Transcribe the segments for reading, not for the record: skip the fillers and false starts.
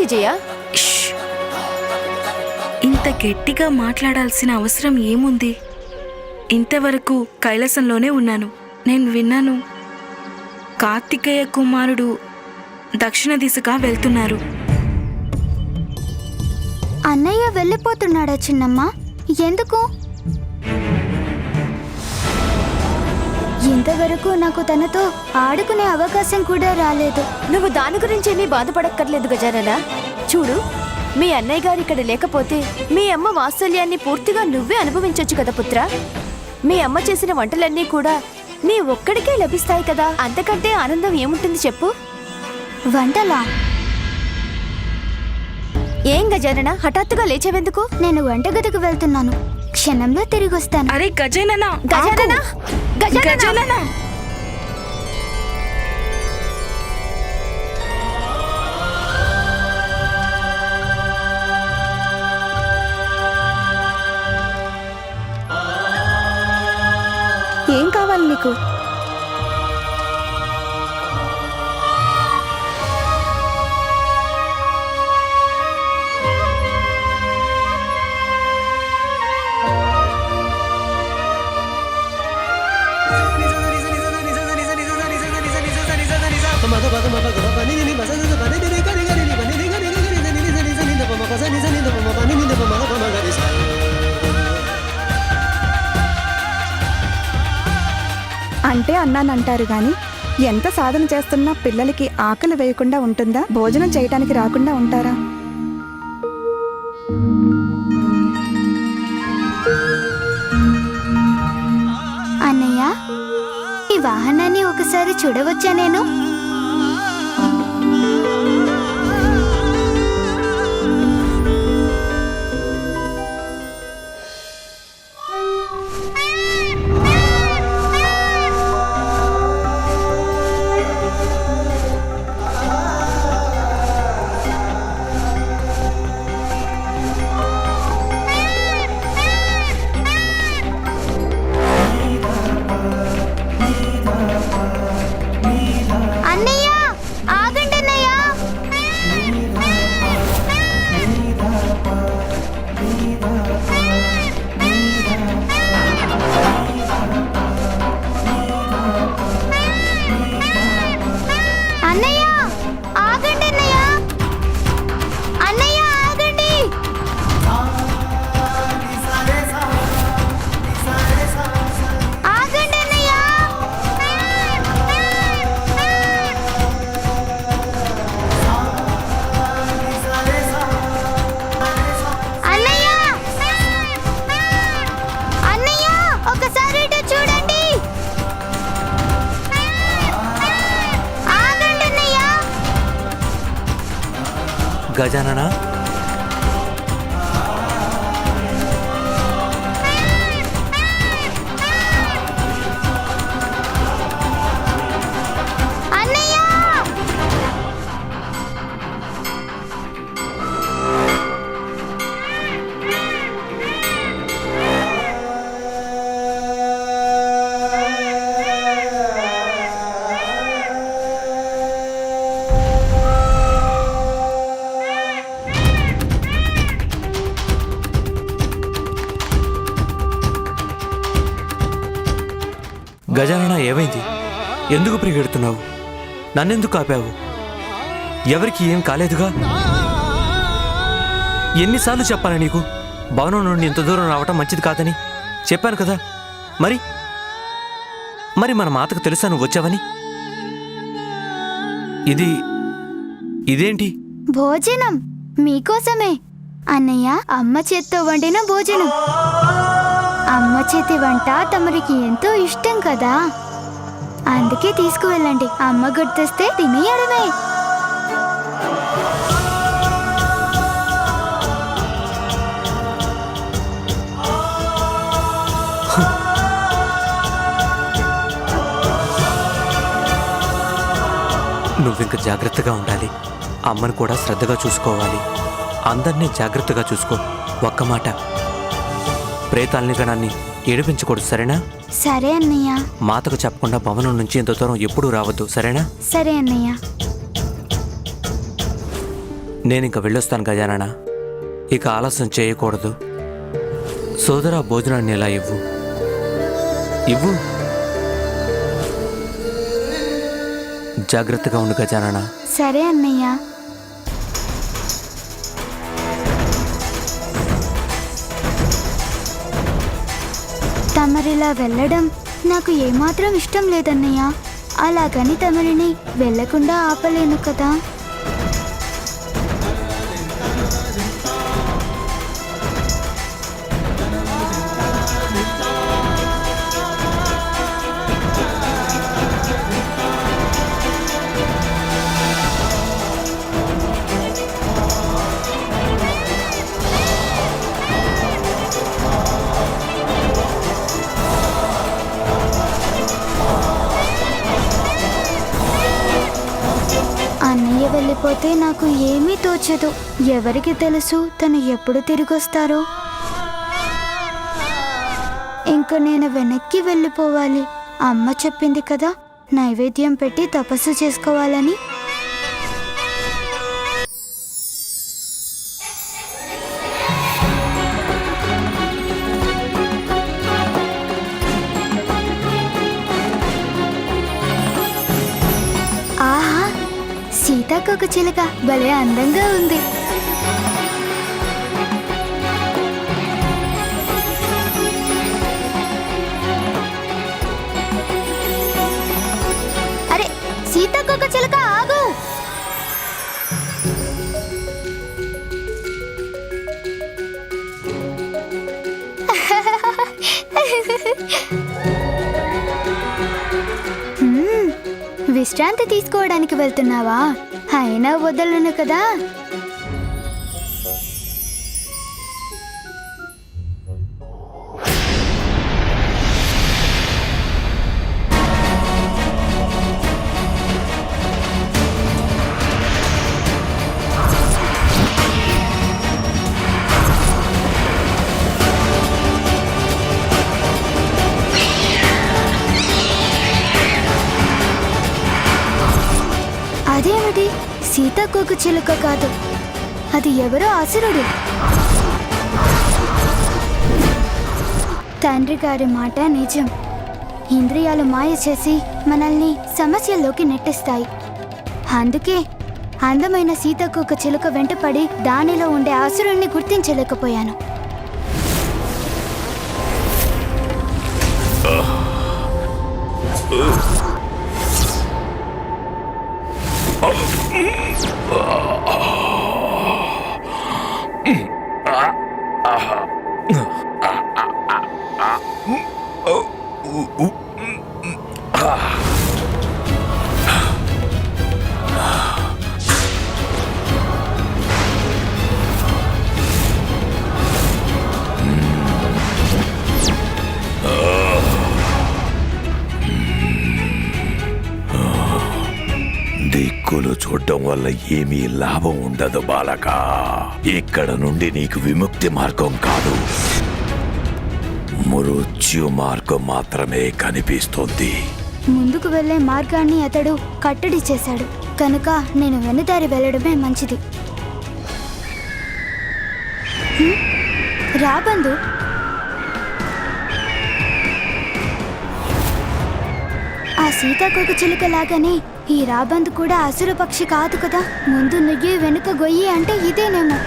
ఏమైంది జయ? ఇంత గట్టిగా మాట్లాడాల్సిన అవసరం ఏముంది? ఇంతవరకు కైలాసంలోనే ఉన్నాను. నేను విన్నాను, కార్తికేయ కుమారుడు దక్షిణ దిశగా వెళ్తున్నారు. అన్నయ్య వెళ్ళిపోతున్నాడా చిన్నమ్మ? ఎందుకు? ఇంతవరకు నాకు తనతో ఆడుకునే అవకాశం కూడా రాలేదు. నువ్వు దాని గురించేమీ బాధపడక్కర్లేదు గజానన. చూడు, మీ అన్నయ్య గారు ఇక్కడ లేకపోతే మీ అమ్మ వాత్సల్యాన్ని పూర్తిగా నువ్వే అనుభవించొచ్చు కదా పుత్ర. మీ అమ్మ చేసిన వంటలన్నీ కూడా నీ ఒక్కడికే లభిస్తాయి కదా. అంతకంటే ఆనందం ఏముంటుంది చెప్పు? వంటలా? ఏం గజానన, హఠాత్తుగా లేచేవెందుకు? నేను వంటగదికి వెళ్తున్నాను, క్షణంలో తిరిగి వస్తాను. అరే గజానన, గజానన, గజానన! ఏం కావాలి నీకు? అంటే అన్నానంటారు గాని ఎంత సాధన చేస్తున్నా పిల్లలకి ఆకలి వేయకుండా ఉంటుందా? భోజనం చేయటానికి రాకుండా ఉంటారా? అన్నయ్య, ఈ వాహనాన్ని ఒకసారి చూడవచ్చా నేను? గజానన, గజానన ఏమైంది? ఎందుకు పరిగెడుతున్నావు? నన్నెందుకు ఆపావు? ఎవరికి ఏం కాలేదుగా? ఎన్నిసార్లు చెప్పాలా నీకు భవనం నుండి ఇంత దూరం రావటం మంచిది కాదని? చెప్పాను కదా. మరి మరి మన మాతకు తెలుసా నువ్వు వచ్చావని? ఇదేంటి? భోజనం మీకోసమే అన్నయ్య. అమ్మ చేత్తో వండిన భోజనం. అమ్మ చేతి వంట తమరికి ఎంతో ఇష్టం కదా, అందుకే తీసుకువెళ్ళండి. అమ్మ గుర్తొస్తే తినేయడమే. నువ్వింక జాగ్రత్తగా ఉండాలి. అమ్మను కూడా శ్రద్ధగా చూసుకోవాలి. అందరినీ జాగ్రత్తగా చూసుకో. ఒక్క మాట, ప్రేతాల్ని గణాన్ని ఏడిపించకూడదు, సరేనా? సరే అన్నయ్య. మాతకు చెప్పకుండా భవనం నుంచి ఇంత దూరం ఎప్పుడూ రావద్దు, సరేనా? సరే అన్నయ్య. నేనింక వెళ్ళొస్తాను గజానన. ఇక ఆలస్యం చేయకూడదు. సోదరా, భోజనాన్ని ఎలా ఇవ్వు. జాగ్రత్తగా ఉండు గజానన. సరే అన్నయ్య. తమరిలా వెళ్ళడం నాకు ఏమాత్రం ఇష్టం లేదన్నయ్య. అలాగని తమరిని వెళ్ళకుండా ఆపలేను కదా. అన్నయ్య వెళ్ళిపోతే నాకు ఏమీ తోచదు. ఎవరికి తెలుసు తను ఎప్పుడు తిరిగొస్తారో. ఇంక నేను వెనక్కి వెళ్ళిపోవాలి. అమ్మ చెప్పింది కదా, నైవేద్యం పెట్టి తపస్సు చేసుకోవాలని. ఆహా, సీతాకోక చిలుక భలే అందంగా ఉంది. అరే సీతాకోక చిలుక ఆగు. విశ్రాంతి తీసుకోవడానికి వెళ్తున్నావా? అయినా వదలను కదా. అదేమిటి, సీతాకోక చిలుక కాదు, అది ఎవరో అసురుడు. తండ్రి గారి మాట నిజం. ఇంద్రియాలు మాయ చేసి మనల్ని సమస్యల్లోకి నెట్టిస్తాయి. అందుకే అందమైన సీతాకోక చిలుక వెంటపడి దానిలో ఉండే అసురుణ్ణి గుర్తించలేకపోయాను. దిక్కులు చూడటం వల్ల ఏమీ లాభం ఉండదు బాలక. ఇక్కడ నుండి నీకు విముక్తి మార్గం కాదు, మృత్యు మార్గం మాత్రమే కనిపిస్తుంది. ముందుకు వెళ్లే మార్గాన్ని అతడు కట్టడి చేశాడు కనుక నేను వెనుదారి వెళ్ళడమే మంచిది. రాబందు, ఆ సీతాకోక చిలుక లాగానే ఈ రాబందు కూడా అసుర పక్షి కాదు కదా. ముందు నుయ్యి వెనుక గొయ్యి అంటే ఇదేనేమో.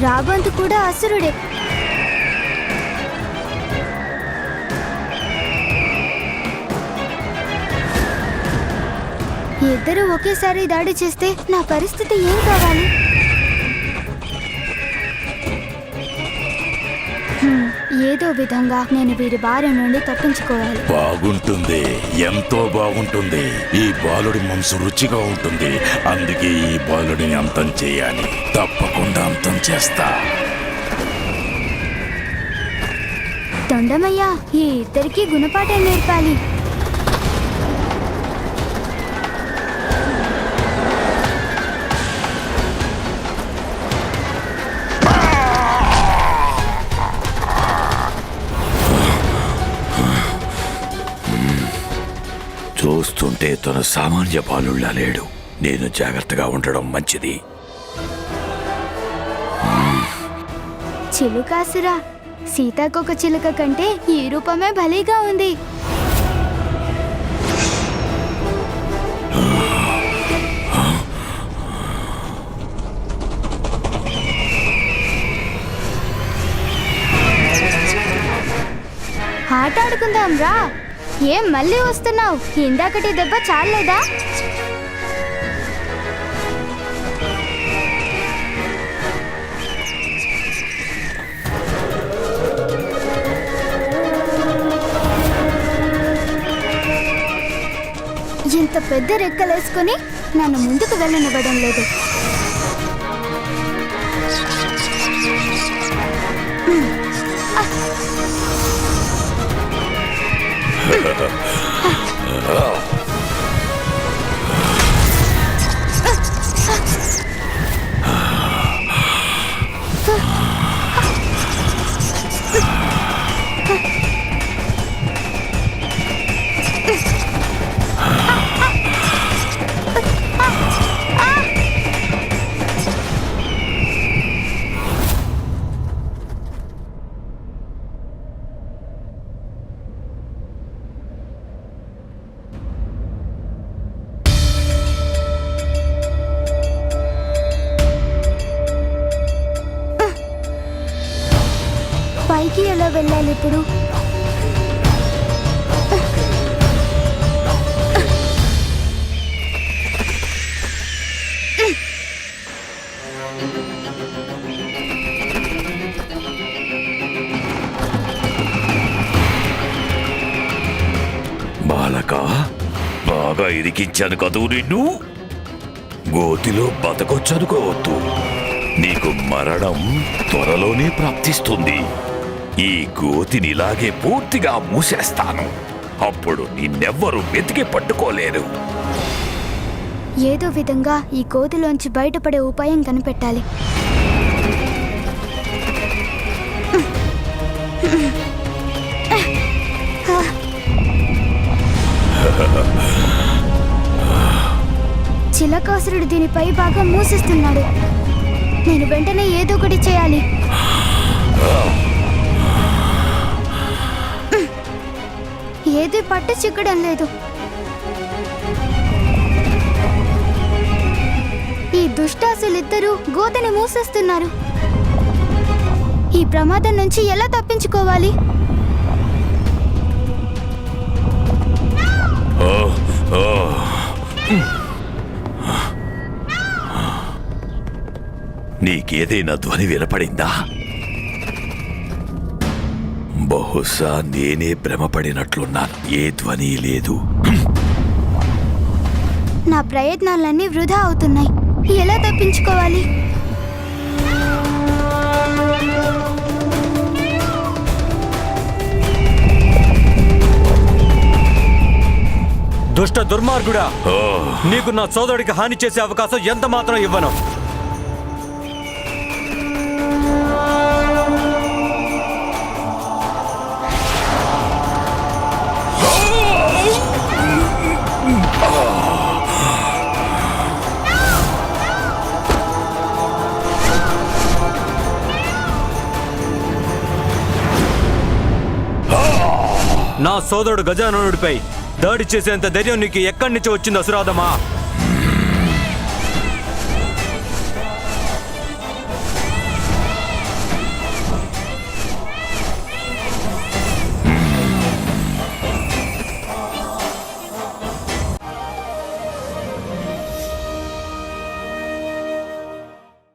రాబందు కూడా అసురుడే. ఇద్దరు ఒకేసారి దాడి చేస్తే నా పరిస్థితి ఏం కావాలి? ఏదో విధంగా నేను వీరి బారి నుండి తప్పించుకోవాలి. బాగుంటుంది, ఎంతో బాగుంటుంది. ఈ బాలుడి మనసు రుచిగా ఉంటుంది. అందుకే ఈ బాలుడిని అంతం చేయాలి. తప్పకుండా అంతం చేస్తా. తొండమయ్య, ఈ ఇద్దరికి గుణపాఠం నేర్పాలి. చూస్తుంటే తను సామాన్య బాలుళ్ళ లేడు. నేను జాగ్రత్తగా ఉండడం మంచిది. చిలుకాసురా, సీతాకొక చిలుక కంటే ఈ రూపమే భలేగా ఉంది. ఆట ఆడుకుందాం రా. ఏం మళ్ళీ వస్తున్నావు? ఇందాకటి దెబ్బ చాలేదా? ఇంత పెద్ద రెక్కలేసుకొని నన్ను ముందుకు వెళ్ళనివ్వడం లేదు. పైకి ఎలా వెళ్ళాలి ఇప్పుడు? బాలక, బాగా ఇరికించాను కదూ నిన్ను. గోతిలో బతకొచ్చనుకోవద్దు. నీకు మరణం త్వరలోనే ప్రాప్తిస్తుంది. ఈ గోతిని ఇలాగే పూర్తిగా మూసేస్తాను. అప్పుడు నిన్నెవ్వరూ వెతికి పట్టుకోలేరు. ఏదో విధంగా ఈ గోతిలోంచి బయటపడే ఉపాయం కనిపెట్టాలి. చిలకాసురుడు దీనిపై బాగా మూసిస్తున్నాడు. నేను వెంటనే ఏదో ఒకటి చేయాలి. ఏది పట్టు చిక్కడం లేదు. ఈ దుష్టాసులిద్దరూ గోతని మూసేస్తున్నారు. ఈ ప్రమాదం నుంచి ఎలా తప్పించుకోవాలి? నీకేదైనా ధ్వని వినపడిందా? బహుశా నేనే భ్రమపడినట్లున్నాను. ఏ ధ్వని లేదు. నా ప్రయత్నాలన్నీ వృధా అవుతున్నాయి. ఎలా తప్పించుకోవాలి? దుష్ట దుర్మార్గుడా, నీకు నా సోదరుడికి హాని చేసే అవకాశం ఎంత మాత్రం ఇవ్వను. నా సోదరుడు గజాననుడిపై దాడి చేసేంత ధైర్యం నీకు ఎక్కడి నుంచి వచ్చింది అసురాధమా?